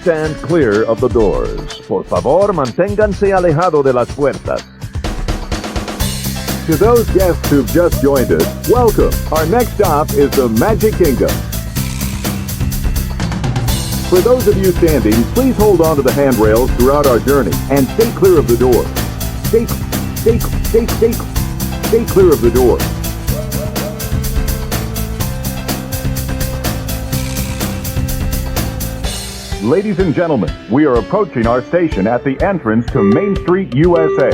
stand clear of the doors. Por favor, manténganse alejado de las puertas. To those guests who've just joined us, welcome. Our next stop is the Magic Kingdom. For those of you standing, please hold on to the handrails throughout our journey and stay clear of the door. Stay clear of the door. Ladies and gentlemen, we are approaching our station at the entrance to Main Street, USA.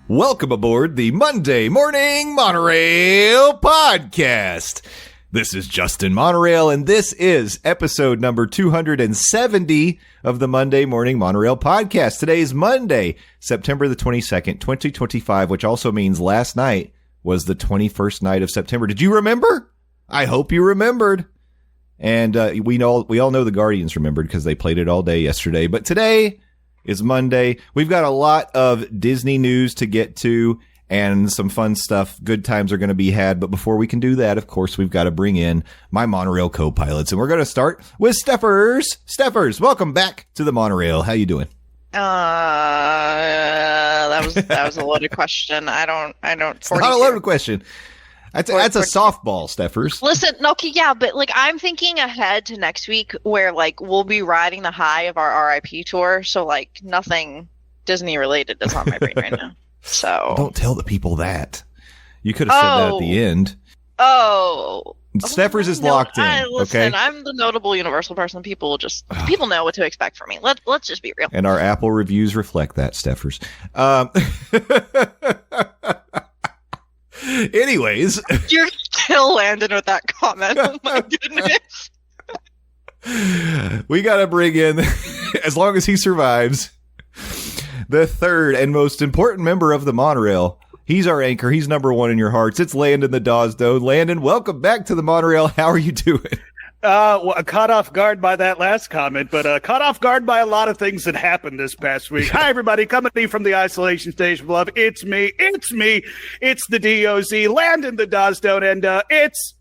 Welcome aboard the Monday Morning Monorail Podcast. This is Justin Monorail, and this is episode number 270 of the Monday Morning Monorail Podcast. Today is Monday, September the 22nd, 2025, which also means last night was the 21st night of September. Did you remember? I hope you remembered. And we all know the Guardians remembered because they played it all day yesterday. But today is Monday. We've got a lot of Disney news to get to and some fun stuff. Good times are going to be had. But before we can do that, of course, we've got to bring in my monorail co-pilots. And we're going to start with Stephers. Stephers, welcome back to the monorail. How you doing? That was a loaded question. I don't. It's not a loaded question. That's a softball, Stephers. Listen, okay, yeah, but like I'm thinking ahead to next week where like we'll be riding the high of our RIP tour, so like nothing Disney related is on my brain right now. So don't tell the people that. You could have said that at the end. Stephers is locked in. Listen, okay, I'm the notable Universal person. People know what to expect from me. Let's just be real. And our Apple reviews reflect that, Stephers. Anyways, You're still Landon with that comment. Oh my goodness. We got to bring in, as long as he survives, the third and most important member of the monorail. He's our anchor. He's number one in your hearts. It's Landon the Doane. Landon, welcome back to the monorail. How are you doing? Well, caught off guard by that last comment, but caught off guard by a lot of things that happened this past week. Hi, everybody. Coming to you from the isolation station, love. It's me. It's the DOZ, Landon the Doane, and it's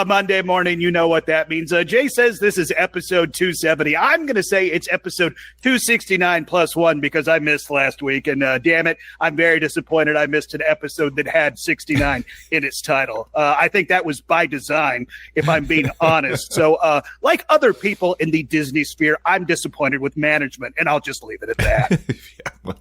Monday morning. You know what that means. Jay says this is episode 270. I'm going to say it's episode 269 plus one because I missed last week, and damn it, I'm very disappointed I missed an episode that had 69 in its title. I think that was by design, if I'm being honest. So like other people in the Disney sphere, I'm disappointed with management, and I'll just leave it at that. Yeah, well,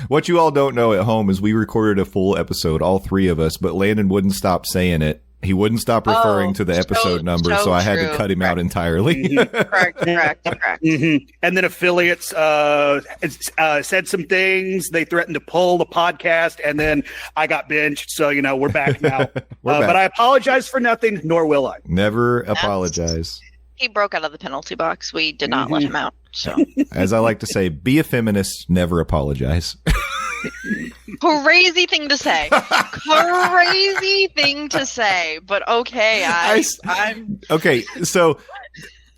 what you all don't know at home is we recorded a full episode, all three of us, but Landon wouldn't stop saying it. He wouldn't stop referring to the episode number, so I had to cut him out entirely. Mm-hmm. Correct. Mm-hmm. And then affiliates said some things. They threatened to pull the podcast, and then I got benched. So, we're back now. We're back. But I apologize for nothing, nor will I. Never apologize. He broke out of the penalty box. We did not let him out. So, as I like to say, be a feminist, never apologize. Crazy thing to say. But okay, I'm okay. So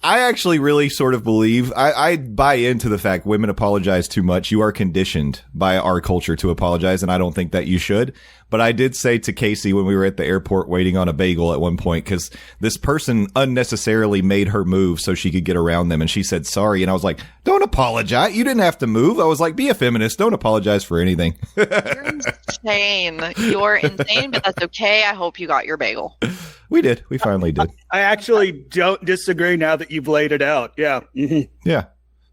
I actually really sort of believe I buy into the fact women apologize too much. You are conditioned by our culture to apologize, and I don't think that you should. But I did say to Casey when we were at the airport waiting on a bagel at one point, because this person unnecessarily made her move so she could get around them, and she said sorry, and I was like, don't apologize. You didn't have to move. I was like, be a feminist. Don't apologize for anything. You're insane. You're insane, but that's okay. I hope you got your bagel. We did. We finally did. I actually don't disagree now that you've laid it out. Yeah. Mm-hmm. Yeah.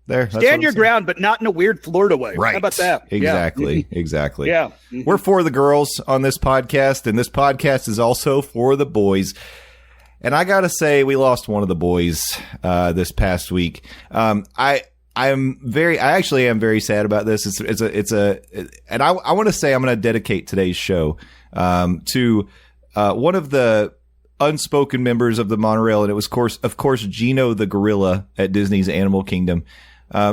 There. Stand your ground, but not in a weird Florida way. Right. How about that? Exactly. Yeah. Exactly. Yeah. Mm-hmm. We're for the girls on this podcast, and this podcast is also for the boys. And I gotta say, we lost one of the boys this past week. I actually am very sad about this. And I want to say I'm going to dedicate today's show to one of the unspoken members of the monorail, and it was of course Gino the gorilla at Disney's Animal Kingdom.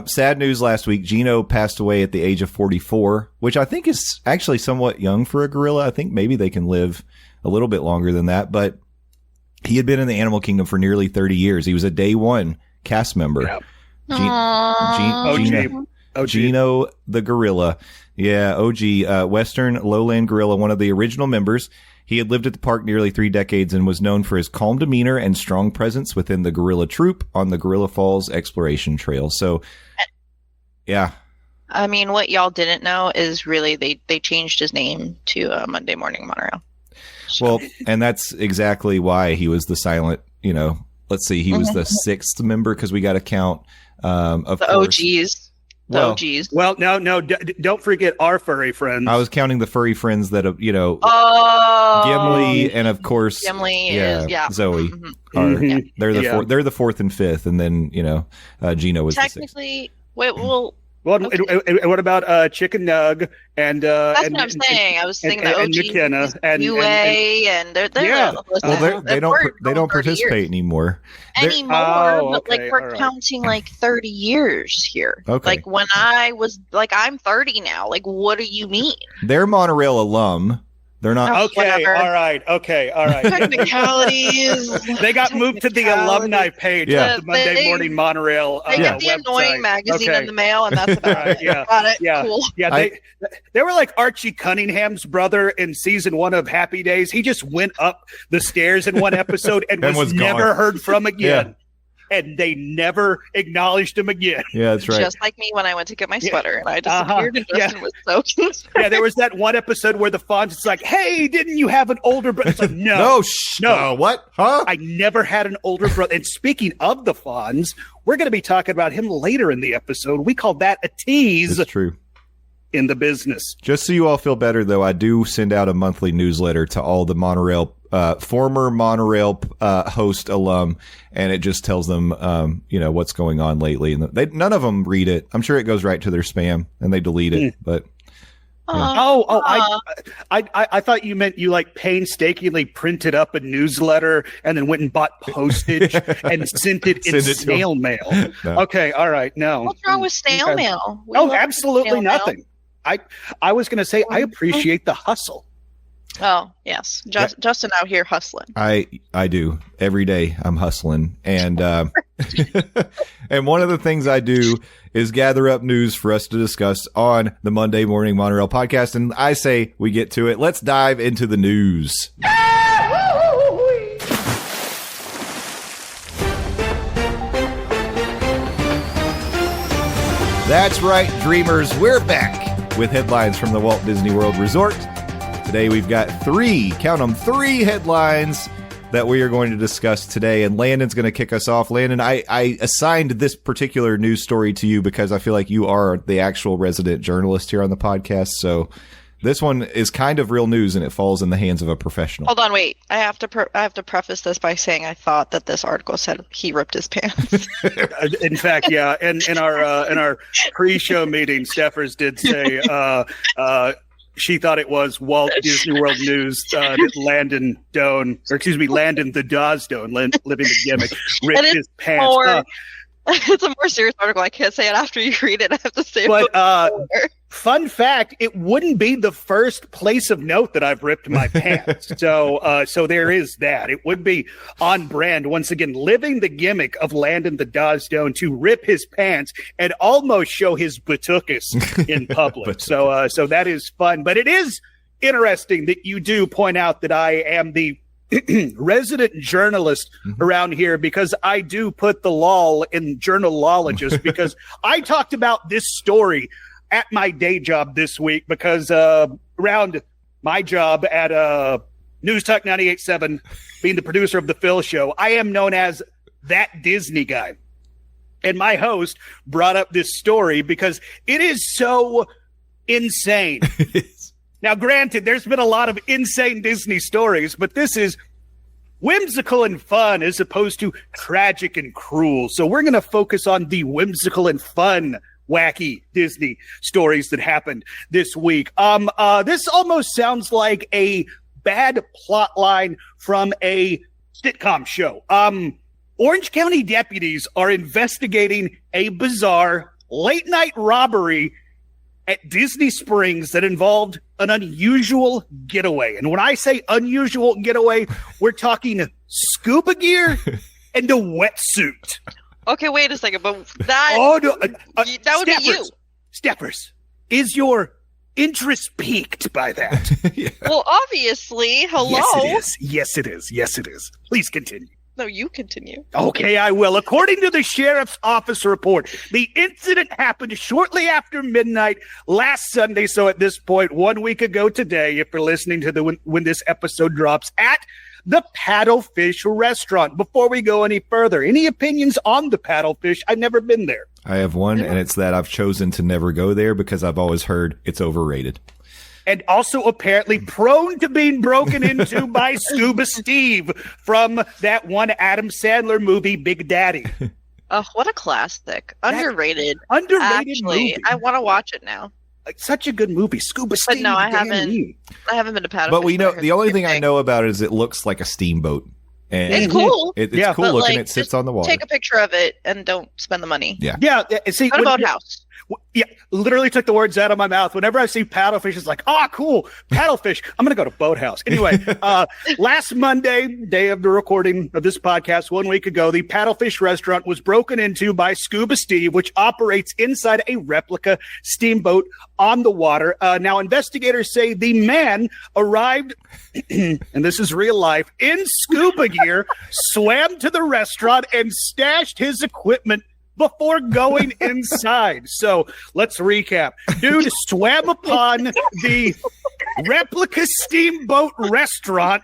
Sad news last week. Gino passed away at the age of 44, which I think is actually somewhat young for a gorilla. I think maybe they can live a little bit longer than that, but he had been in the Animal Kingdom for nearly 30 years. He was a day one cast member. Yeah. Gino the gorilla. Yeah, OG, Western Lowland gorilla, one of the original members. He had lived at the park nearly 3 decades and was known for his calm demeanor and strong presence within the Gorilla Troop on the Gorilla Falls Exploration Trail. So, yeah. I mean, what y'all didn't know is really they changed his name to Monday Morning Monorail. So. Well, and that's exactly why he was the silent, let's see, he was the 6th member because we got to count, of the course. OGs. OGs. Well, no, don't forget our furry friends. I was counting the furry friends that, Gimli and, of course, Gimli Zoe. Mm-hmm. They're the 4th and 5th, and then, Gino was technically, the 6th. well, and what about Chicken Nug and that's what I'm saying. I was thinking the OG McKenna and UA and they're they don't participate anymore. But we're counting like 30 years here. Okay. Like when I was I'm 30 now. Like what do you mean? They're Monorail alum. They're not. Okay, all right. Technicalities. They got moved to the alumni page of the Monday Morning Monorail They get the website. Annoying magazine in the mail, and that's about it. Got it. Yeah. Cool. Yeah, they were like Archie Cunningham's brother in season 1 of Happy Days. He just went up the stairs in one episode and was never heard from again. Yeah. And they never acknowledged him again. Yeah, that's right. Just like me when I went to get my sweater and I disappeared and Justin was so concerned. Yeah, there was that one episode where the Fonz is like, hey, didn't you have an older brother? It's like, no. What? Huh? I never had an older brother. And speaking of the Fonz, we're going to be talking about him later in the episode. We call that a tease. That's true. In the business. Just so you all feel better, though, I do send out a monthly newsletter to all the Monorail, former Monorail host alum, and it just tells them, what's going on lately. And none of them read it. I'm sure it goes right to their spam, and they delete it. But I thought you meant you painstakingly printed up a newsletter and then went and bought postage and sent it in snail mail. No. Okay, all right, no. What's wrong with snail mail? No, absolutely nothing. I was going to say I appreciate the hustle. Oh, yes. Justin out here hustling. I do. Every day I'm hustling. And and one of the things I do is gather up news for us to discuss on the Monday Morning Monorail Podcast. And I say we get to it. Let's dive into the news. That's right, dreamers. We're back with headlines from the Walt Disney World Resort. Today we've got 3 headlines that we are going to discuss today. And Landon's going to kick us off. Landon, I assigned this particular news story to you because I feel like you are the actual resident journalist here on the podcast. So this one is kind of real news and it falls in the hands of a professional. Hold on, wait. I have to preface this by saying I thought that this article said he ripped his pants. In fact, yeah. And in our pre-show meeting, Stephers did say she thought it was Walt Disney World News that Landon the Dawes Doane, living the gimmick, ripped his pants. It's a more serious article. I can't say it after you read it. I have to say it. But fun fact, it wouldn't be the first place of note that I've ripped my pants. So there is that. It would be on brand. Once again, living the gimmick of Landon the Dawes Doane to rip his pants and almost show his batucus in public. So that is fun. But it is interesting that you do point out that I am the resident journalist around here because I do put the lol in journalologist because I talked about this story at my day job this week because around my job at News Talk 98.7, being the producer of the Phil Show, I am known as that Disney guy. And my host brought up this story because it is so insane. Now, granted, there's been a lot of insane Disney stories, but this is whimsical and fun as opposed to tragic and cruel. So we're going to focus on the whimsical and fun, wacky Disney stories that happened this week. This almost sounds like a bad plot line from a sitcom show. Orange County deputies are investigating a bizarre late-night robbery at Disney Springs that involved an unusual getaway. And when I say unusual getaway, we're talking scuba gear and a wetsuit. Okay, wait a second, but that, that would be you. Stephers, is your interest piqued by that. Yeah. Well, obviously. Hello. Yes, it is. Please continue. No, you continue. Okay, I will. According to the sheriff's office report, the incident happened shortly after midnight last Sunday. So at this point, 1 week ago today, if you're listening to when this episode drops, at the Paddlefish restaurant. Before we go any further, any opinions on the Paddlefish? I've never been there. I have one, and it's that I've chosen to never go there because I've always heard it's overrated. And also apparently prone to being broken into by Scuba Steve from that one Adam Sandler movie, Big Daddy. Oh, what a classic. Underrated. Underrated Actually, movie. I want to watch it now. Such a good movie. Scuba Steve. But no, I damn haven't. you. I haven't been to Paddlefish. But we know but the only thing I know about it is it looks like a steamboat. And It's cool. It's Yeah. cool But, looking. like, It sits just on the water. Take a picture of it and don't spend the money. Yeah. Yeah. See, Go to when- Boathouse. Yeah, literally took the words out of my mouth. Whenever I see Paddlefish, it's like, cool, Paddlefish. I'm going to go to Boathouse. Anyway, last Monday, day of the recording of this podcast, 1 week ago, the Paddlefish restaurant was broken into by Scuba Steve, which operates inside a replica steamboat on the water. Now, investigators say the man arrived, and this is real life, in scuba gear, swam to the restaurant, and stashed his equipment before going inside. So let's recap. Dude swam upon the replica steamboat restaurant,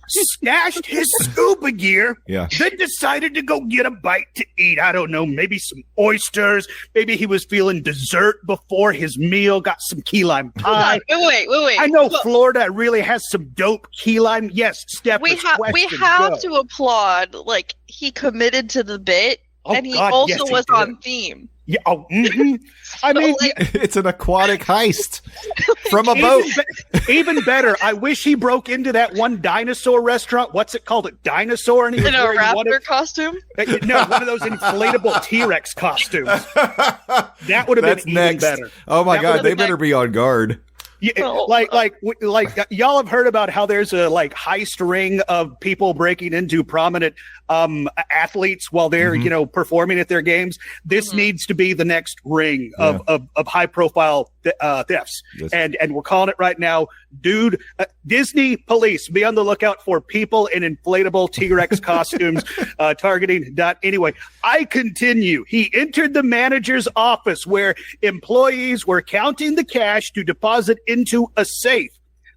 stashed his scuba gear, Yeah. then decided to go get a bite to eat. I don't know, maybe some oysters. Maybe he was feeling dessert before his meal, got some key lime pie. Wait. I know Look, Florida really has some dope key lime. Yes, Stephers, we have go. to applaud. Like, he committed to the bit, Oh, and he God, also yes, he was did. on theme. Yeah, I mean, like, It's an aquatic heist from a boat. Even better. I wish he broke into that one dinosaur restaurant. What's it called? A dinosaur? And he was in a wearing one raptor of, costume. one of those inflatable T-Rex costumes. That would have That's been next. even better. Oh my That God, would've they been better be on guard. Yeah, Oh, like y'all have heard about how there's a heist ring of people breaking into prominent athletes while they're performing at their games. This needs to be the next ring of high profile thefts, Yes. and we're calling it right now, dude. Disney police, be on the lookout for people in inflatable T-Rex costumes targeting. Anyway, I continue. He entered the manager's office where employees were counting the cash to deposit into a safe.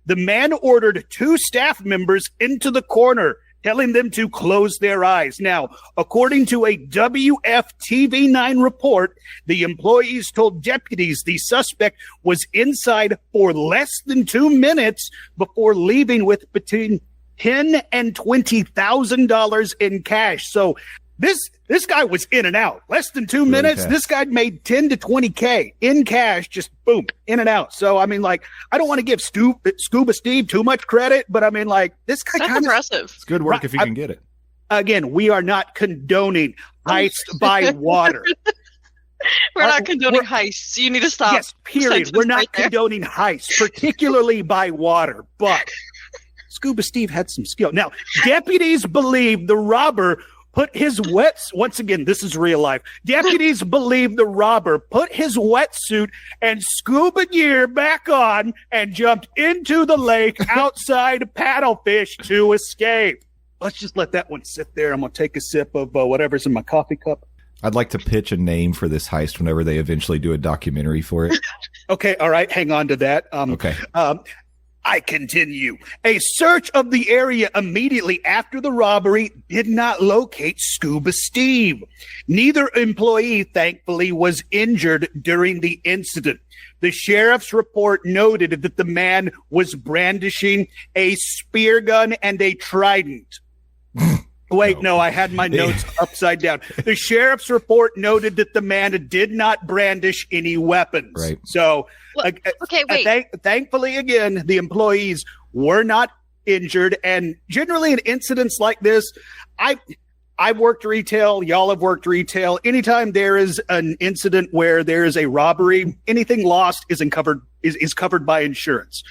The man ordered 2 staff members into the corner, telling them to close their eyes. Now, according to a WFTV9 report, the employees told deputies the suspect was inside for less than 2 minutes before leaving with between $10,000 and $20,000 in cash. So this guy was in and out. Less than 2 minutes, fast. this guy made 10 to 20K in cash, just boom, in and out. So, I mean, like, I don't want to give Scuba Steve too much credit, but I mean, like, this guy That's kind of, impressive. It's good work Right, if you can get it. again, we are not condoning heist by water. We're not condoning heists. You need to stop. Yes, period. sentence We're not right there. condoning heists, particularly by water, but Scuba Steve had some skill. Now, deputies believe the robber put his once again, this is real life. Deputies believe the robber put his wetsuit and scuba gear back on and jumped into the lake outside Paddlefish to escape. Let's just let that one sit there. I'm going to take a sip of whatever's in my coffee cup. I'd like to pitch a name for this heist whenever they eventually do a documentary for it. Okay, all right, hang on to that. Okay. I continue. A search of the area immediately after the robbery did not locate Scuba Steve. Neither employee, thankfully, was injured during the incident. The sheriff's report noted that the man was brandishing a spear gun and a trident. Wait, no, I had my notes upside down. The sheriff's report noted that the man did not brandish any weapons. Right. So, Okay, wait. thankfully, again, the employees were not injured. And generally in incidents like this, I've worked retail. Y'all have worked retail. Anytime there is an incident where there is a robbery, anything lost is covered by insurance.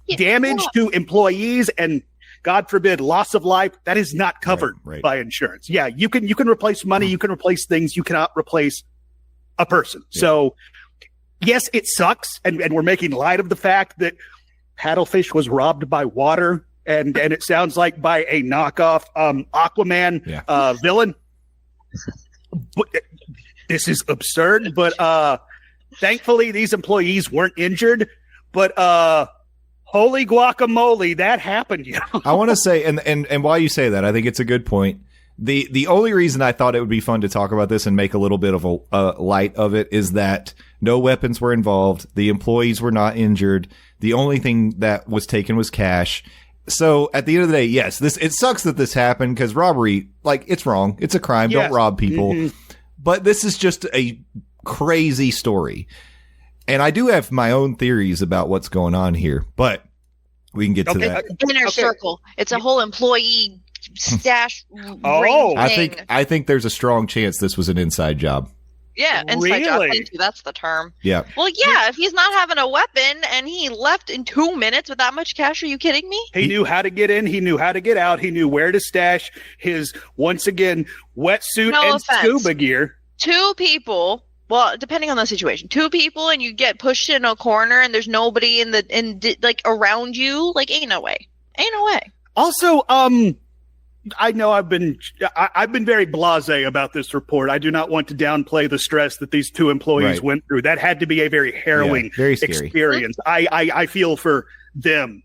Yeah, Damage to employees and, God forbid, loss of life, that is not covered Right. by insurance. Yeah, you can replace money, you can replace things, you cannot replace a person. Yeah. So yes, it sucks, and we're making light of the fact that Paddlefish was robbed by water, and it sounds like by a knockoff Aquaman villain. But this is absurd, but thankfully these employees weren't injured. But holy guacamole, that happened. I want to say, and while you say that, I think it's a good point. The only reason I thought it would be fun to talk about this and make a little bit of a light of it is that no weapons were involved. The employees were not injured. The only thing that was taken was cash. So at the end of the day, yes, it sucks that this happened because robbery, like, it's wrong. It's a crime. Don't rob people. Mm-hmm. But this is just a crazy story. And I do have my own theories about what's going on here, but we can get to that. Inner circle. It's a whole employee stash. I think there's a strong chance this was an inside job. Yeah, inside job. Thank you. That's the term. Yeah. Well, yeah. If he's not having a weapon and he left in 2 minutes with that much cash, are you kidding me? He knew how to get in. He knew how to get out. He knew where to stash his, once again, wetsuit and scuba gear. 2 people. Well, depending on the situation, 2 people and you get pushed in a corner and there's nobody around you. Like, ain't no way. Also, I know I've been very blasé about this report. I do not want to downplay the stress that these 2 employees went through. That had to be a very harrowing experience. I feel for them.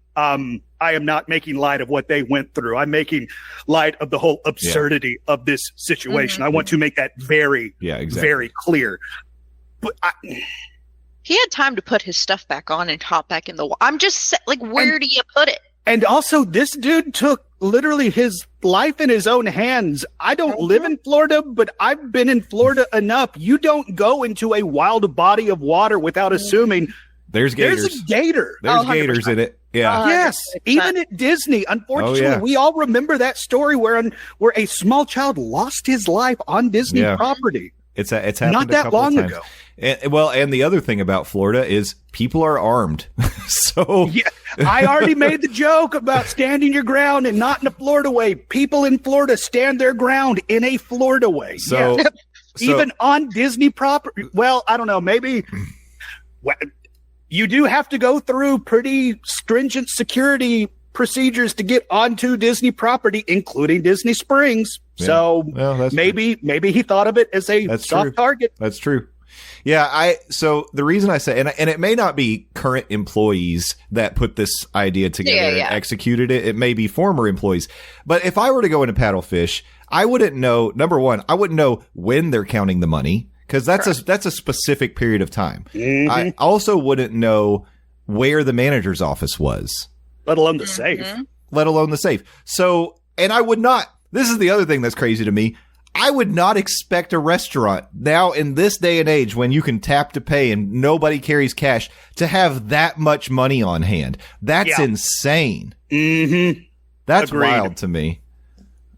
I am not making light of what they went through. I'm making light of the whole absurdity of this situation. Mm-hmm. I want to make that very, very clear. But he had time to put his stuff back on and hop back in the water. I'm just like, where do you put it? And also, this dude took literally his life in his own hands. I don't live in Florida, but I've been in Florida enough. You don't go into a wild body of water without assuming there's gators. There's a gator. There's gators in it. Yeah. Yes. Even at Disney. Unfortunately, we all remember that story where a small child lost his life on Disney property. It's happened not that long ago. And the other thing about Florida is people are armed. So I already made the joke about standing your ground and not in a Florida way. People in Florida stand their ground in a Florida way. So, even on Disney property. Well, I don't know. Maybe you do have to go through pretty stringent security procedures to get onto Disney property, including Disney Springs. Yeah. So maybe he thought of it as a soft target. That's true. Yeah, so the reason I say, and it may not be current employees that put this idea together and executed it. It may be former employees. But if I were to go into Paddlefish, I wouldn't know, number one, I wouldn't know when they're counting the money, because that's a specific period of time. Mm-hmm. I also wouldn't know where the manager's office was. Let alone the safe. Let alone the safe. So, and I would not, this is the other thing that's crazy to me. I would not expect a restaurant now in this day and age when you can tap to pay and nobody carries cash to have that much money on hand. That's insane. Mm-hmm. That's wild to me.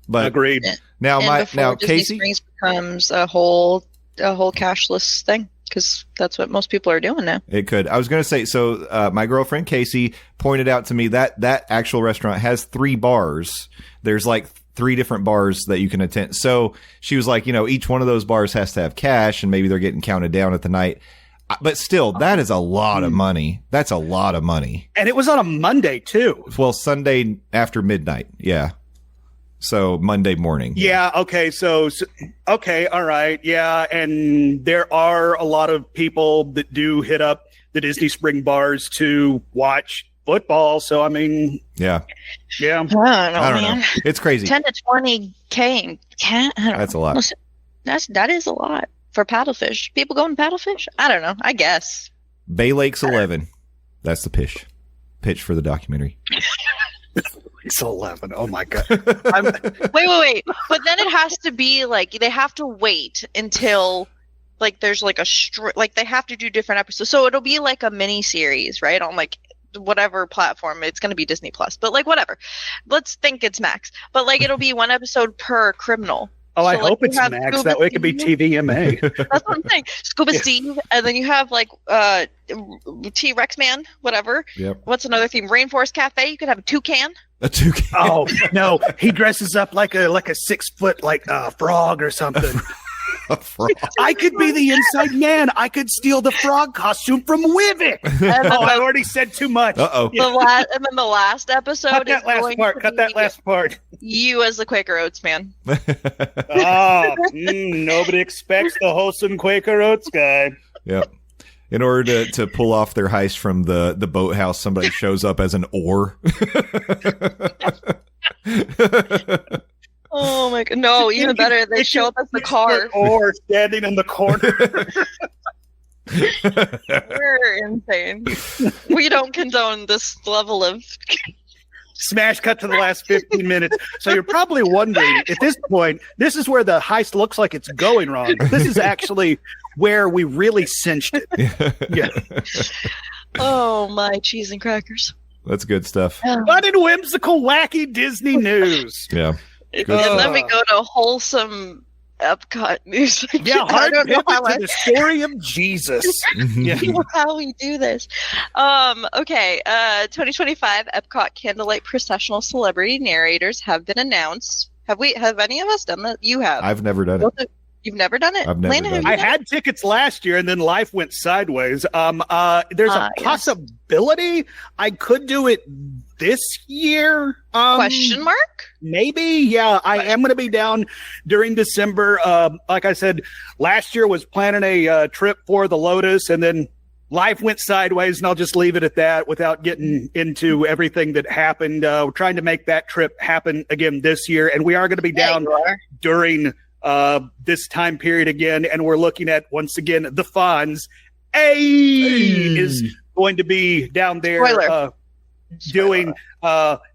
But agreed. Now, Disney Casey Springs becomes a whole cashless thing, because that's what most people are doing now. It could. I was going to say, so my girlfriend Casey pointed out to me that actual restaurant has 3 bars. There's like 3 different bars that you can attend. So she was like, each one of those bars has to have cash, and maybe they're getting counted down at the night. But still, that is a lot of money. That's a lot of money. And it was on a Monday too. Well, Sunday after midnight. Yeah. So Monday morning. Yeah. Okay. So okay. All right. Yeah. And there are a lot of people that do hit up the Disney Spring bars to watch football. So, I mean, yeah. I don't know. It's crazy. 10 to 20K. That's a lot. Listen, that is a lot for Paddlefish. People going to Paddlefish? I don't know. I guess. Bay Lakes 11. That's the pitch for the documentary. It's 11. Oh my God. Wait. But then it has to be like, they have to wait until like there's like like they have to do different episodes. So it'll be like a mini series, right? On like whatever platform. It's going to be Disney Plus, but like whatever. Let's think it's Max. But like it'll be 1 episode per criminal. Oh, so, I hope it's Max. Scuba that way it could be TVMA. That's what I'm saying. Scuba Steve, and then you have like T-Rex Man, whatever. Yep. What's another theme? Rainforest Cafe. You could have a toucan. A toucan. Oh no, he dresses up like a 6 foot frog or something. I could be the inside man. I could steal the frog costume from Wivik. I already said too much. Uh-oh. And then the last episode Cut that last part. Cut that last part. You as the Quaker Oats man. Nobody expects the wholesome Quaker Oats guy. Yep. In order to pull off their heist from the boathouse, somebody shows up as an oar. Oh my god! No, even better. They show up as the car. Or standing in the corner. We're insane. We don't condone this level of. Smash cut to the last 15 minutes. So you're probably wondering, at this point, this is where the heist looks like it's going wrong. This is actually where we really cinched it. Yeah. Oh, my cheese and crackers. That's good stuff. Fun and whimsical, wacky Disney news. Yeah. And then we go to wholesome EPCOT news. Yeah, hard pivot to the story of Jesus. Yeah. How we do this. Okay. 2025 EPCOT Candlelight Processional Celebrity Narrators have been announced. Have any of us done that? You have. I've never done it. You've never done it? I've never done it. I had tickets last year, and then life went sideways. There's a possibility I could do it this year. Question mark? Maybe, yeah. I am going to be down during December. Like I said, last year was planning a trip for the Lotus, and then life went sideways, and I'll just leave it at that without getting into everything that happened. We're trying to make that trip happen again this year, and we are going to be down during this time period again, and we're looking at, once again, the Fonz. Is going to be down there doing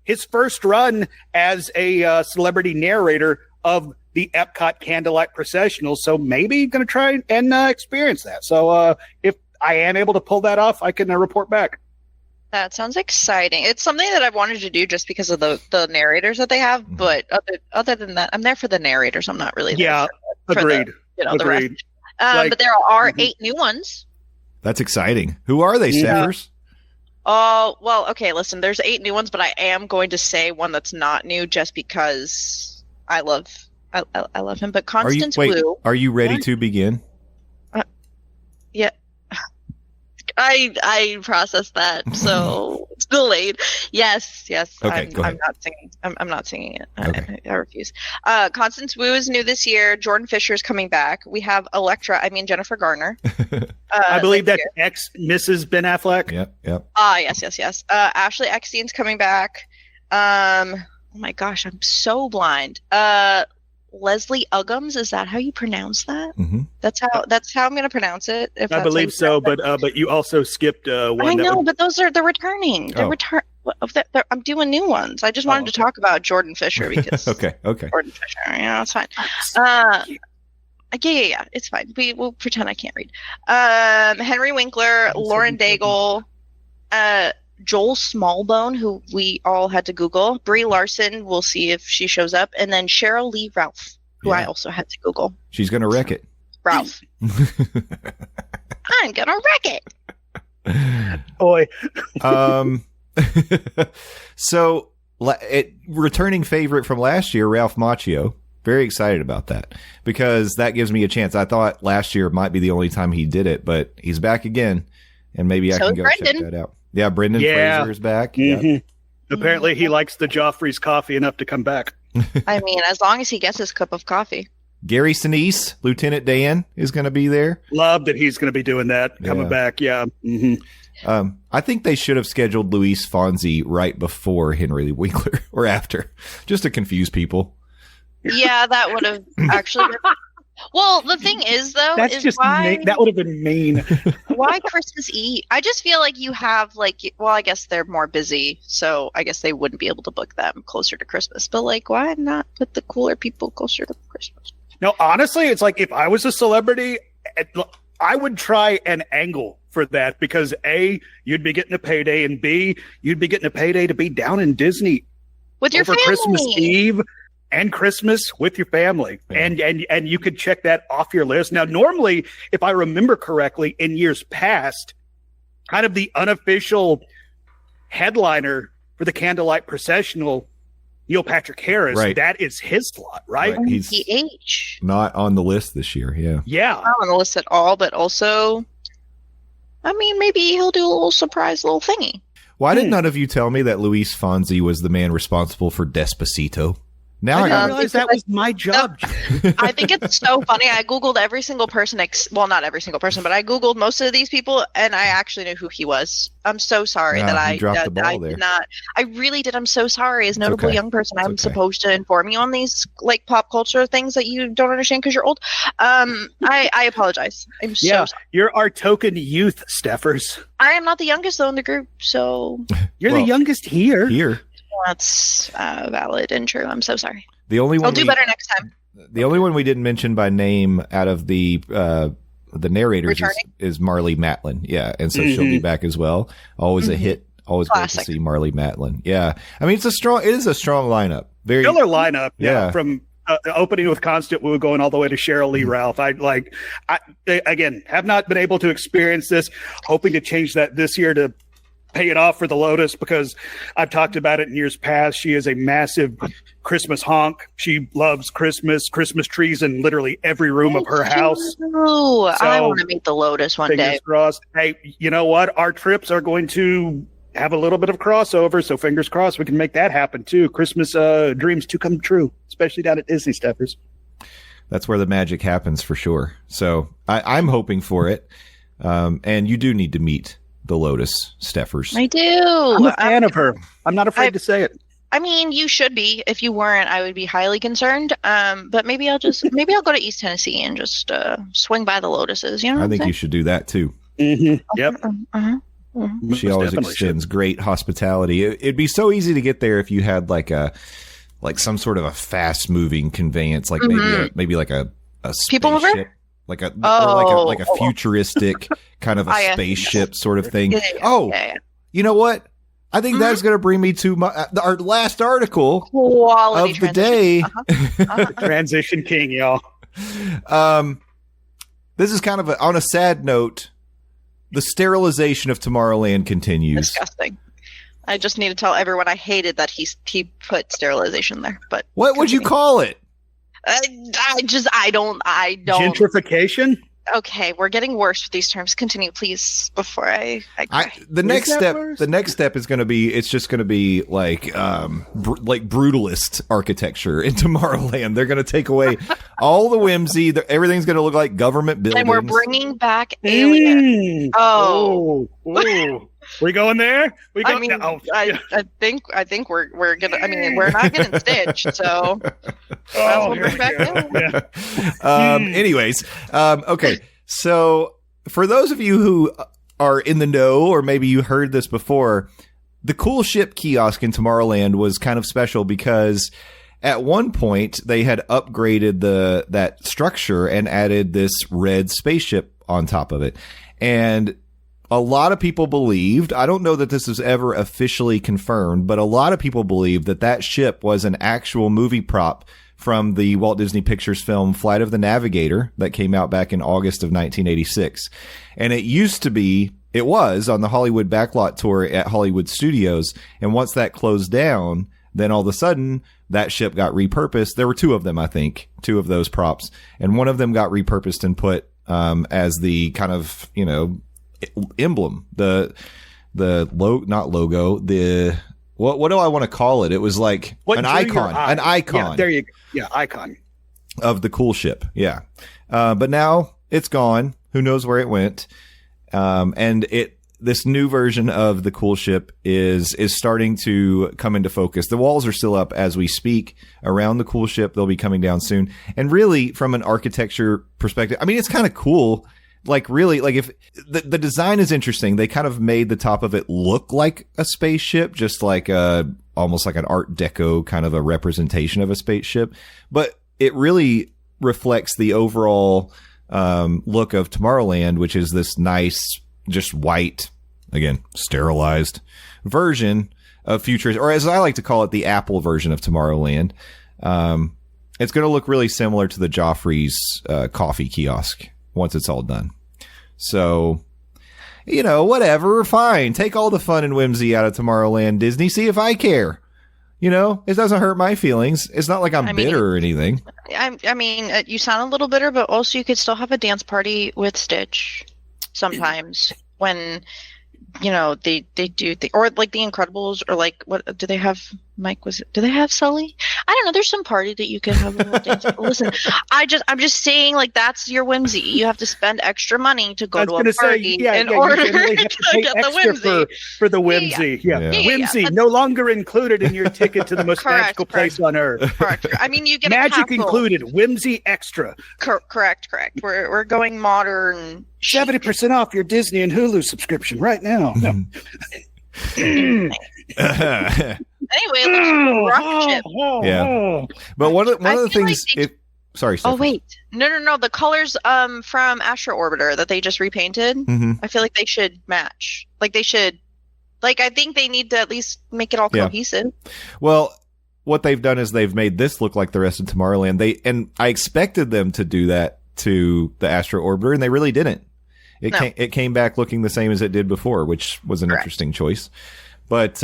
his first run as a celebrity narrator of the EPCOT Candlelight Processional. So maybe going to try and experience that. So if I am able to pull that off, I can report back. That sounds exciting. It's something that I've wanted to do just because of the narrators that they have. But other than that, I'm there for the narrators. I'm not really there for agreed. The rest. But there are 8 new ones. That's exciting. Who are they, Stephers? Oh, well, okay, listen, there's 8 new ones, but I am going to say one that's not new just because I love him. But Constance Wu. Are you ready to begin? Yeah. I processed that, so it's delayed. Yes. Okay, go ahead. I'm not singing. I'm not singing it. Okay. I refuse. Constance Wu is new this year. Jordan Fisher is coming back. We have Jennifer Garner. I believe that's ex-Mrs. Ben Affleck. Yep. Yes. Ashley Eckstein's coming back. Oh my gosh, I'm so blind. Leslie Uggams, is that how you pronounce that? Mm-hmm. That's how I'm going to pronounce it. I believe so, but you also skipped one. I know, but they're returning. I'm doing new ones. I just wanted to talk about Jordan Fisher because okay. Jordan Fisher, it's fine. Yeah, it's fine. We'll pretend I can't read. Henry Winkler, Lauren Daigle, Joel Smallbone, who we all had to Google. Brie Larson, we'll see if she shows up. And then Cheryl Lee Ralph, who I also had to Google. She's going to wreck it. Ralph. I'm going to wreck it. Boy. So, returning favorite from last year, Ralph Macchio. Very excited about that because that gives me a chance. I thought last year might be the only time he did it, but he's back again. And maybe I can go check that out. Yeah, Brendan Fraser is back. Mm-hmm. Yeah. Apparently, he likes the Joffrey's coffee enough to come back. I mean, as long as he gets his cup of coffee. Gary Sinise, Lieutenant Dan, is going to be there. Love that he's going to be doing that, coming back. Yeah. Mm-hmm. I think they should have scheduled Luis Fonsi right before Henry Winkler or after, just to confuse people. Yeah, that would have actually been. Well, the thing is, though, that would have been mean. Why Christmas Eve? I just feel like you have, I guess they're more busy, so I guess they wouldn't be able to book them closer to Christmas. But, why not put the cooler people closer to Christmas? No, honestly, it's like if I was a celebrity, I would try an angle for that because A, you'd be getting a payday, and B, you'd be getting a payday to be down in Disney with your family. Christmas Eve and Christmas with your family. Yeah. And you could check that off your list. Now, normally, if I remember correctly, in years past, kind of the unofficial headliner for the Candlelight Processional Neil Patrick Harris, Right. that is his slot, right? He's PH. not on the list this year. Yeah. Yeah. Not on the list at all, but also, I mean, maybe he'll do a little surprise little thingy. Why did none of you tell me that Luis Fonsi was the man responsible for Despacito? Now I didn't I realize that was my job. I think it's so funny. I Googled every single person, well, not every single person, but I Googled most of these people, and I actually knew who he was. I'm so sorry that I dropped the ball I there. did not. I really did. I'm so sorry. As a notable okay. young person, I'm okay. supposed to inform you on these like pop culture things that you don't understand because you're old. I apologize. I'm so sorry. You're our token youth, Stephers. I am not the youngest though in the group, so You're Well, the youngest here. that's valid and true. I'm so sorry. The only one I'll do better next time. The only one we didn't mention by name out of the narrators is Marlee Matlin. Yeah, and so she'll be back as well. Always a hit. Always great to see Marlee Matlin. Yeah, I mean it is a strong lineup. Very Killer lineup. Yeah. From opening with Constant Wu going all the way to Cheryl Lee Ralph. I again have not been able to experience this. Hoping to change that this year to pay it off for the Lotus because I've talked about it in years past. She is a massive Christmas honk. She loves Christmas trees in literally every room of her house. Ooh, I want to meet the Lotus one Fingers day. crossed. Hey, you know what? Our trips are going to have a little bit of crossover, so fingers crossed we can make that happen too. Christmas dreams to come true, especially down at Disney, Stephers. That's where the magic happens for sure. So I'm hoping for it. And you do need to meet the Lotus, Stephers. I do. I'm a fan of her. I'm not afraid to say it. I mean, you should be. If you weren't, I would be highly concerned. But maybe I'll go to East Tennessee and just swing by the Lotuses. You know, I think you should do that too. Mm-hmm. Yep. She always extends great hospitality. It'd be so easy to get there if you had like some sort of a fast moving conveyance, like maybe like a People mover? spaceship, or like a futuristic kind of a spaceship sort of thing. You know what? I think that's going to bring me to our last article Quality of the day. Transition king, y'all. This is kind of on a sad note. The sterilization of Tomorrowland continues. Disgusting. I just need to tell everyone I hated that he put sterilization there. But what would you call it? I don't. Gentrification? Okay, we're getting worse with these terms. Continue, please, before I cry. The next step is going to be, it's just going to be like brutalist architecture in Tomorrowland. They're going to take away all the whimsy. Everything's going to look like government buildings. And we're bringing back aliens. Oh. We going there? I think we're gonna. I mean, we're not getting Stitch, so we'll bring back aliens. Anyways, okay. So for those of you who are in the know, or maybe you heard this before, the Cool Ship kiosk in Tomorrowland was kind of special because at one point they had upgraded that structure and added this red spaceship on top of it. And a lot of people believed, I don't know that this was ever officially confirmed, but a lot of people believed that ship was an actual movie prop from the Walt Disney Pictures film Flight of the Navigator that came out back in August of 1986. And it was on the Hollywood Backlot Tour at Hollywood Studios. And once that closed down, then all of a sudden that ship got repurposed. There were two of them, I think, two of those props. And one of them got repurposed and put as the kind of, emblem, not logo, what do I want to call it? It was like an icon. Yeah, there you go. Yeah, icon of the Cool Ship. Yeah. But now it's gone. Who knows where it went? And this new version of the Cool Ship is starting to come into focus. The walls are still up as we speak around the Cool Ship. They'll be coming down soon. And really, from an architecture perspective, I mean, it's kind of cool. Like really, like if the design is interesting, they kind of made the top of it look like a spaceship, just like almost like an Art Deco kind of a representation of a spaceship. But it really reflects the overall look of Tomorrowland, which is this nice, just white, again, sterilized version of future, or as I like to call it, the Apple version of Tomorrowland. It's going to look really similar to the Joffrey's coffee kiosk once it's all done. So, whatever, fine. Take all the fun and whimsy out of Tomorrowland, Disney. See if I care. You know, it doesn't hurt my feelings. It's not like I'm bitter or anything. I mean, you sound a little bitter, but also you could still have a dance party with Stitch sometimes when, you know, they do, or like the Incredibles, or like, what do they have? Mike, do they have Sully? I don't know. There's some party that you could have a little dance. Listen, I'm just saying, like, that's your whimsy. You have to spend extra money to go to a party in order to get the whimsy. For the whimsy. Yeah. Whimsy, no longer included in your ticket to the most magical place on earth. Correct. I mean, you get magic included, whimsy extra. Correct. We're going modern. 70% off your Disney and Hulu subscription right now. No. Anyway, it looks like a rocket ship. Yeah, but one of the things. Sorry. Oh wait, no. The colors from Astro Orbiter that they just repainted. Mm-hmm. I feel like they should match. Like they should. Like I think they need to at least make it all cohesive. Well, what they've done is they've made this look like the rest of Tomorrowland. And I expected them to do that to the Astro Orbiter, and they really didn't. It came back looking the same as it did before, which was an interesting choice. But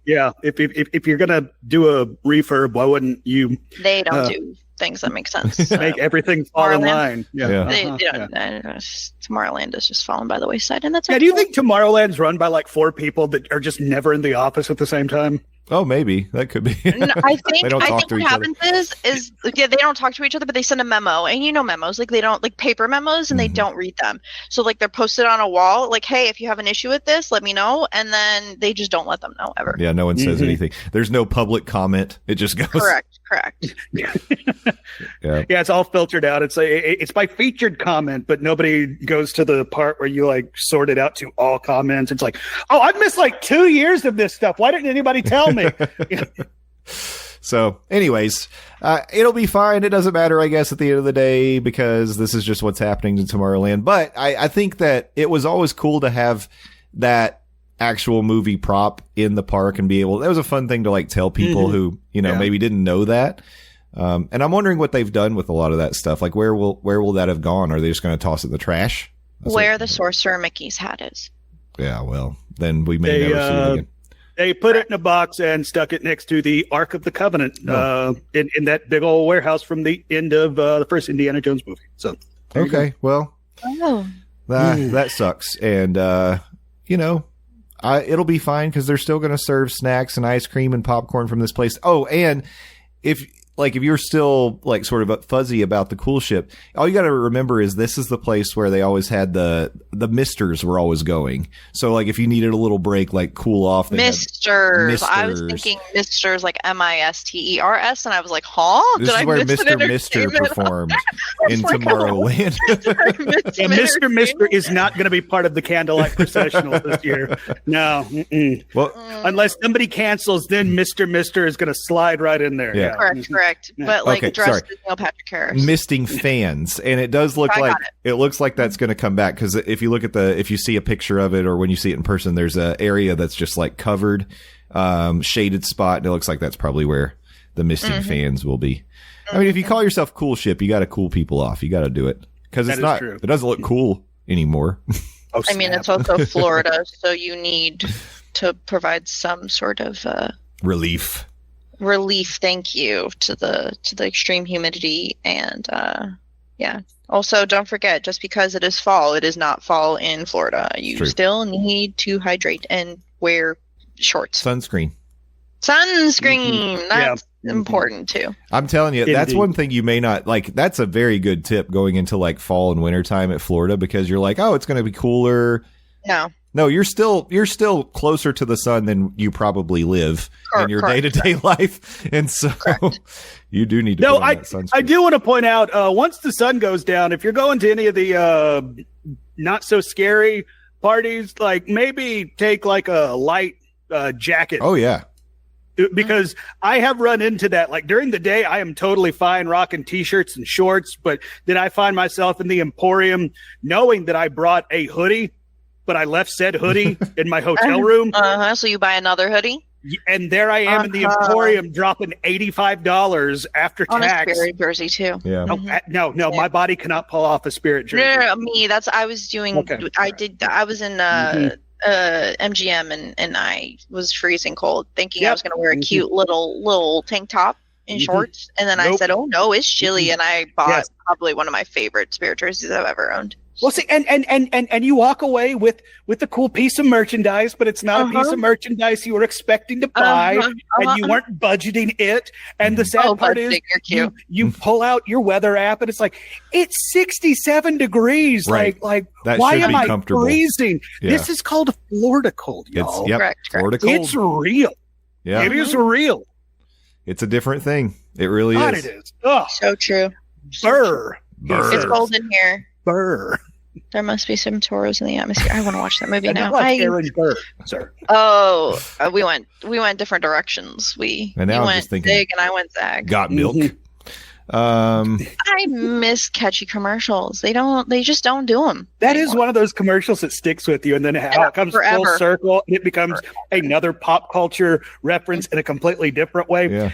yeah, if you're gonna do a refurb, why wouldn't you? They don't do things that make sense. Make everything fall in line. Yeah. Tomorrowland is just falling by the wayside, and that's. Yeah, do you think Tomorrowland's run by like 4 people that are just never in the office at the same time? Oh, maybe that could be. No, I think what happens is they don't talk to each other, but they send a memo, and you know memos, like they don't like paper memos, and they don't read them. So like they're posted on a wall, like, hey, if you have an issue with this, let me know, and then they just don't let them know ever. Yeah, no one says anything. There's no public comment. It just goes. Correct. Yeah, it's all filtered out. It's by featured comment, but nobody goes to the part where you like sort it out to all comments. It's like, oh, I've missed like 2 years of this stuff. Why didn't anybody tell me? So anyways, it'll be fine. It doesn't matter, I guess, at the end of the day, because this is just what's happening to Tomorrowland. But I think that it was always cool to have that actual movie prop in the park and be able, that was a fun thing to like tell people who, you know, maybe didn't know that. And I'm wondering what they've done with a lot of that stuff. Like where will that have gone? Are they just going to toss it in the trash? Where the Sorcerer Mickey's hat is. Yeah, well, then we may never see it again. They put it in a box and stuck it next to the Ark of the Covenant in that big old warehouse from the end of the first Indiana Jones movie. So okay, well, that sucks, and you know, it'll be fine because they're still going to serve snacks and ice cream and popcorn from this place. Oh, and if you're still like sort of fuzzy about the cool ship, all you got to remember is this is the place where they always had the misters were always going. So like if you needed a little break, like cool off. Misters. I was thinking misters like Misters, and I was like, huh? This is where Mr. Mister performed in Tomorrowland. Mr. Mister is not going to be part of the Candlelight Processional this year. No. Well, unless somebody cancels, then Mr. Mister is going to slide right in there. Yeah. Correct. But like dressed as Neil Patrick Harris. Misting fans. And it does look it looks like that's going to come back. Cause if you look at if you see a picture of it or when you see it in person, there's an area that's just like covered, shaded spot. And it looks like that's probably where the misting fans will be. I mean, if you call yourself Cool Ship, you got to cool people off. You got to do it. Cause it doesn't look cool anymore. I mean, it's also Florida. So you need to provide some sort of, relief, thank you, to the extreme humidity and also don't forget, just because it is fall, it is not fall in Florida. You still need to hydrate and wear shorts. Sunscreen that's important too. I'm telling you, that's one thing you may not like. That's a very good tip going into like fall and winter time at Florida, because you're like, oh, it's going to be cooler. No, you're still closer to the sun than you probably live in your day-to-day life. And so you do need to put on that sunscreen. I do want to point out, once the sun goes down, if you're going to any of the not so scary parties, like maybe take like a light jacket. Oh, yeah. Because I have run into that. Like during the day, I am totally fine rocking T-shirts and shorts. But then I find myself in the Emporium knowing that I brought a hoodie, but I left said hoodie in my hotel room. So you buy another hoodie? And there I am in the Emporium dropping $85 after on tax. A Spirit jersey too. Yeah. No, my body cannot pull off a Spirit jersey. No, me. I was doing. Okay. I was in MGM and I was freezing cold, thinking I was going to wear a cute little tank top and shorts, and then I said, "Oh no, it's chilly," and I bought probably one of my favorite Spirit jerseys I've ever owned. Well, see, and you walk away with a cool piece of merchandise, but it's not a piece of merchandise you were expecting to buy, and you weren't budgeting it. And the sad part is, you pull out your weather app, and it's like, it's 67 degrees. Right. Like that why am I comfortable. Freezing? Yeah. This is called Florida cold, y'all. Correct. Florida cold. It's real. Yeah, it is real. It's a different thing. It really God, is. it is. Oh, So true. burr. It's cold in here. Burr. There must be some toros in the atmosphere. I want to watch that movie now. Aaron Burr, sir. Oh, we went different directions. We And now I'm went just thinking, Zig and I went Zag. Got milk. I miss catchy commercials. They just don't do them. That is one of those commercials that sticks with you, and then how it comes full circle, and it becomes another pop culture reference in a completely different way. Yeah.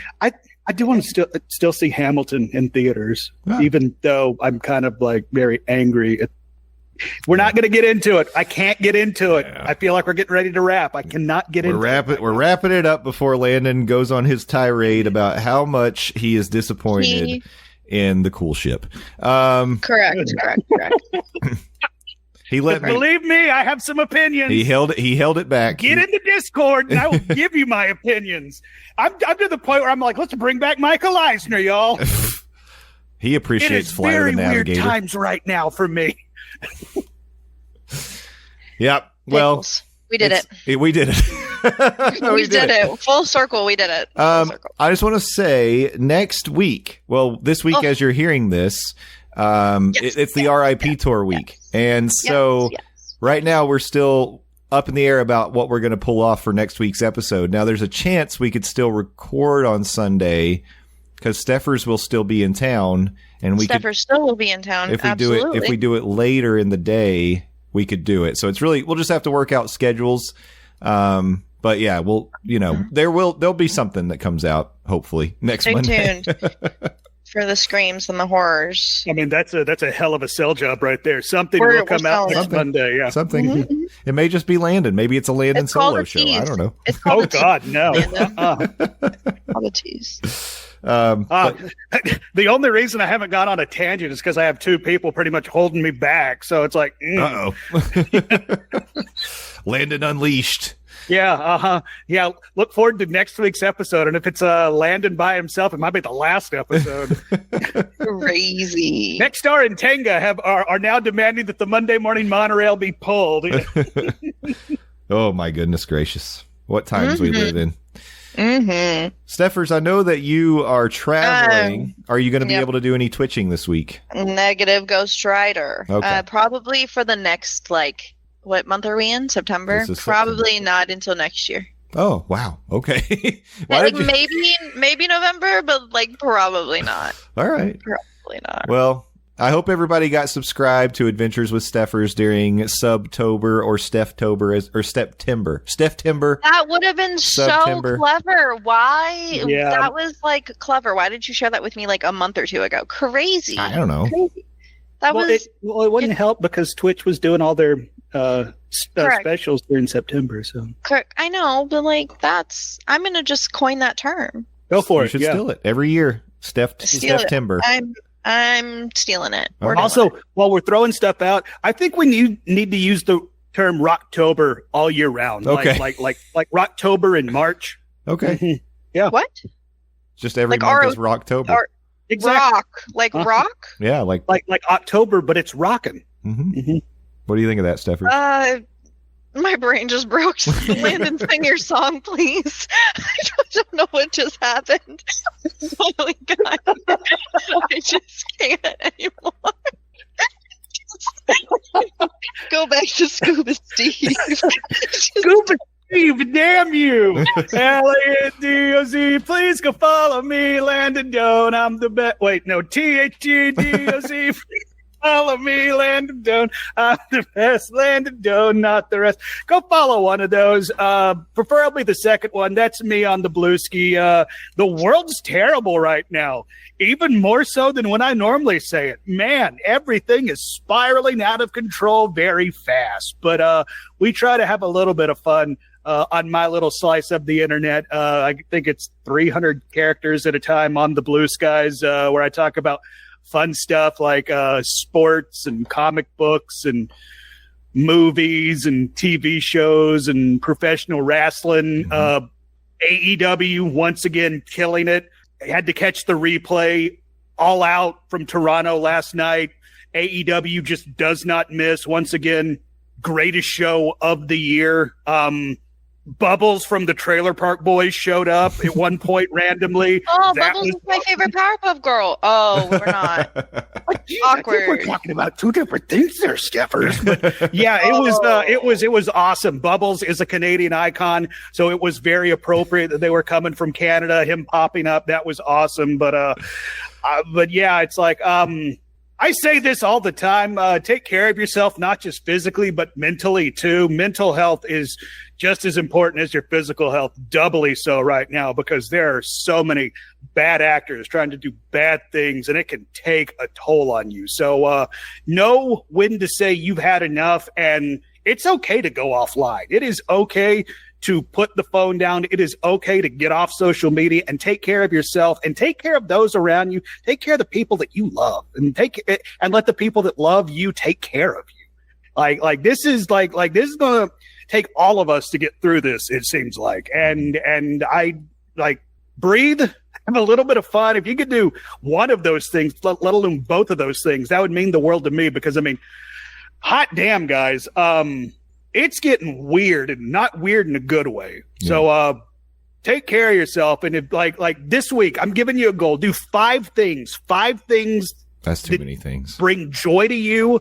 I do want to still see Hamilton in theaters, even though I'm kind of like very angry. We're not going to get into it. I can't get into it. I feel like we're getting ready to wrap. I cannot get into it. We're wrapping it up before Landon goes on his tirade about how much he is disappointed in the cool ship. Correct. He let me. Believe me, I have some opinions. He held it back. Get in the Discord, and I will give you my opinions. I'm to the point where I'm like, let's bring back Michael Eisner, y'all. He appreciates Flight of the Navigator. It is very weird times right now for me. Yep. Well, we did it. We did it. we did it. Full circle. We did it. I just want to say next week. Well, this week, as you're hearing this, it's the RIP tour week. And so right now we're still up in the air about what we're going to pull off for next week's episode. Now there's a chance we could still record on Sunday because Stephers will still be in town, and Stephers still will be in town. If we do it later in the day, we could do it. So it's really, we'll just have to work out schedules. But yeah, we'll, there'll be something that comes out hopefully next Monday. Stay tuned for the screams and the horrors. I mean, that's a hell of a sell job right there. Something will come out next Monday. Yeah, something. Mm-hmm. It may just be Landon. Maybe it's a Landon solo show. I don't know. Oh God, no. All the tease. The only reason I haven't gone on a tangent is because I have two people pretty much holding me back. So it's like, Landon Unleashed. Yeah, yeah. Look forward to next week's episode, and if it's Landon by himself, it might be the last episode. Crazy. Next Star and Tenga are now demanding that the Monday Morning Monorail be pulled. Oh my goodness gracious! What times we live in. Mm-hmm. Stephers, I know that you are traveling. Are you going to be able to do any twitching this week? Negative Ghost Rider. Okay. Probably for the next, what month are we in? September? Probably not until next year. Oh, wow. Okay. Maybe November, but probably not. All right. Probably not. Well, I hope everybody got subscribed to Adventures with Stephers during Subtober or Steptober or Steptember. That would have been September. So clever. Why? Yeah. That was clever. Why didn't you share that with me a month or two ago? Crazy. I don't know. Crazy. It wouldn't help because Twitch was doing all their specials during September. So correct. I know, but I'm going to just coin that term. Go for it. You should steal it every year. Steptember. I'm stealing it. Also, while we're throwing stuff out, I think we need to use the term Rocktober all year round. Okay. Like Rocktober in March. Okay. Mm-hmm. Yeah. What? Just every month is Rocktober. Exactly. Rock? Yeah, like October, but it's rocking. Mm-hmm. Mm-hmm. What do you think of that, Stephers? My brain just broke. Landon, sing your song, please. I don't know what just happened. Oh my God. I just can't anymore. Go back to Scuba Steve. Scuba Steve, damn you. L-A-N-D-O-Z, please go follow me, Landon Doane. I'm the best. Wait, no, T-H-E-D-O-Z. Follow me, Landon Doane. I'm the best, Landon Doane, not the rest. Go follow one of those, preferably the second one. That's me on the blue ski. The world's terrible right now, even more so than when I normally say it. Man, everything is spiraling out of control very fast. But we try to have a little bit of fun on my little slice of the internet. I think it's 300 characters at a time on the Blue Skies, where I talk about fun stuff like sports and comic books and movies and TV shows and professional wrestling. AEW once again killing it. I had to catch the replay All Out from Toronto last night. AEW just does not miss. Once again, greatest show of the year. Bubbles from the Trailer Park Boys showed up at one point randomly. Oh, Bubbles is my favorite Powerpuff Girl. Oh, we're not. Awkward. I think we're talking about two different things there, Stephers. But yeah, it was awesome. Bubbles is a Canadian icon, so it was very appropriate that they were coming from Canada. Him popping up, that was awesome. But yeah, it's like I say this all the time. Take care of yourself, not just physically, but mentally too. Mental health is just as important as your physical health, doubly so right now, because there are so many bad actors trying to do bad things, and it can take a toll on you. So know when to say you've had enough, and it's okay to go offline. It is okay to put the phone down. It is okay to get off social media and take care of yourself and take care of those around you. Take care of the people that you love, and let the people that love you take care of you. Like this is going to take all of us to get through this, it seems like. And I like breathe, have a little bit of fun. If you could do one of those things, let alone both of those things, that would mean the world to me, because I mean, hot damn, guys. It's getting weird, and not weird in a good way. Yeah. So take care of yourself. And if like this week, I'm giving you a goal. Do 5 things. 5 things. That's too many things. Bring joy to you,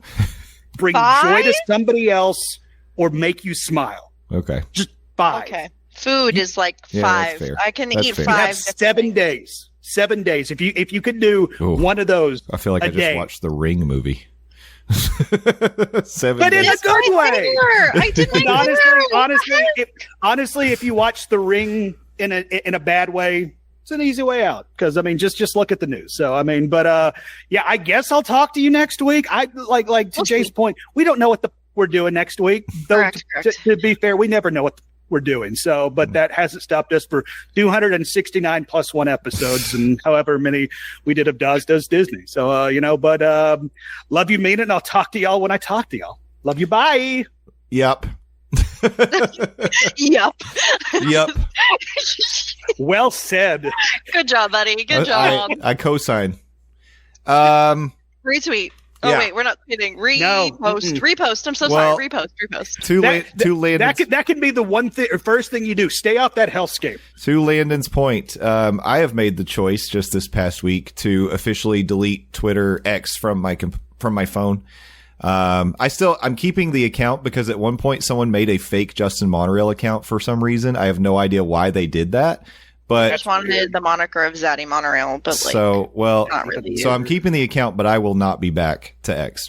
bring joy to somebody else, or make you smile. Okay. Just 5. Okay. Food is like 5. I can eat fair. 5. You have 7 days. 7 days. If you could do one of those, I feel like I just watched the Ring movie. 7 but in days. a good way. I didn't honestly, if you watch The Ring in a bad way, it's an easy way out. Because I mean, just look at the news. So I mean, but yeah, I guess I'll talk to you next week. I like to Jay's point, we don't know what we're doing next week. Correct. To be fair, we never know what we're doing. So, but that hasn't stopped us for 269 plus 1 episodes, and however many we did of Does Disney. So, but love you, mean it, and I'll talk to y'all when I talk to y'all. Love you. Bye. Yep. Yep. Well said. Good job, buddy. Good job. I co-sign. Retweet. Oh, yeah. Wait, we're not kidding. No. Repost. I'm so sorry. Repost. To Landon's, that could be the one thing or first thing you do. Stay off that hellscape. To Landon's point, I have made the choice just this past week to officially delete Twitter X from my phone. I'm keeping the account because at one point someone made a fake Justin Monorail account for some reason. I have no idea why they did that. But I just wanted the moniker of Zaddy Monorail, but not really. So I'm keeping the account, but I will not be back to X.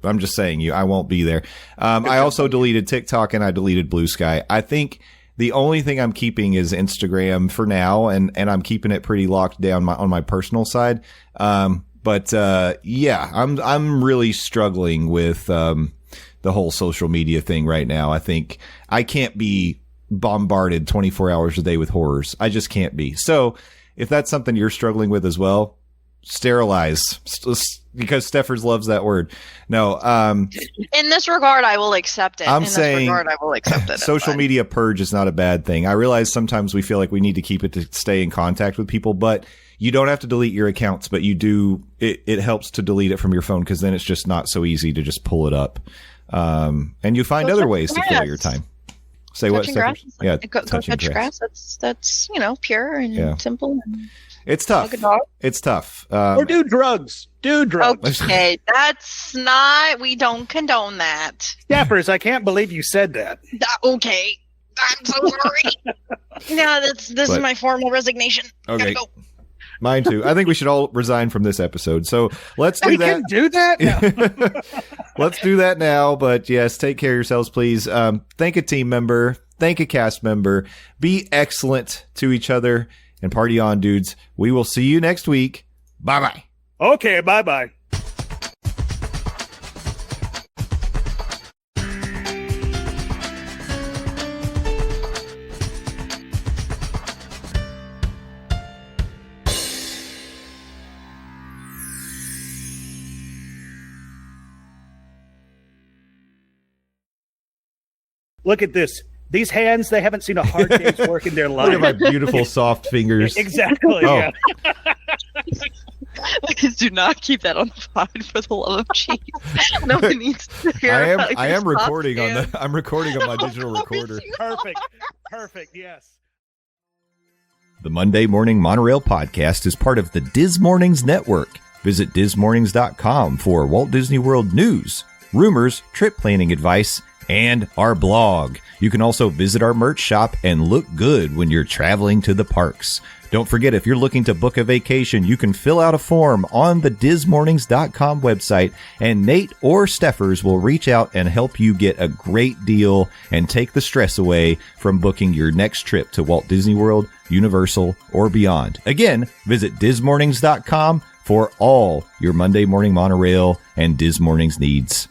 I'm just saying I won't be there. I also deleted TikTok and I deleted Blue Sky. I think the only thing I'm keeping is Instagram for now, and I'm keeping it pretty locked down on my personal side. But I'm really struggling with the whole social media thing right now. I think I can't be bombarded 24 hours a day with horrors. I just can't be. So if that's something you're struggling with as well, sterilize, because Stephers loves that word. No. In this regard, I will accept it. Social media purge is not a bad thing. I realize sometimes we feel like we need to keep it to stay in contact with people, but you don't have to delete your accounts, but you do. It helps to delete it from your phone, because then it's just not so easy to just pull it up. And you find other ways to fill your time. Say touching what? Grass. Yeah, touching grass. That's pure and simple. And it's tough. It's tough. Or do drugs. Okay, that's not. We don't condone that. Stephers, I can't believe you said that. Okay, I'm so sorry. No, this is my formal resignation. Okay. Gotta go. Mine too. I think we should all resign from this episode. So let's do that. Can do that? No. Let's do that now. But yes, take care of yourselves, please. Thank a team member. Thank a cast member. Be excellent to each other. And party on, dudes. We will see you next week. Bye-bye. Okay, bye-bye. Look at this. These hands, they haven't seen a hard day's work in their life. Look at my beautiful soft fingers. Exactly. Oh. Yeah. Please do not keep that on the pod for the love of cheese. No one needs to hear. I am recording on I'm recording on my digital recorder. Perfect. Yes. The Monday Morning Monorail Podcast is part of the Diz Mornings Network. Visit DizMornings.com for Walt Disney World news, rumors, trip planning advice, and our blog. You can also visit our merch shop and look good when you're traveling to the parks. Don't forget, if you're looking to book a vacation, you can fill out a form on the DizMornings.com website, and Nate or Stephers will reach out and help you get a great deal and take the stress away from booking your next trip to Walt Disney World, Universal, or beyond. Again, visit DizMornings.com for all your Monday Morning Monorail and Diz Mornings needs.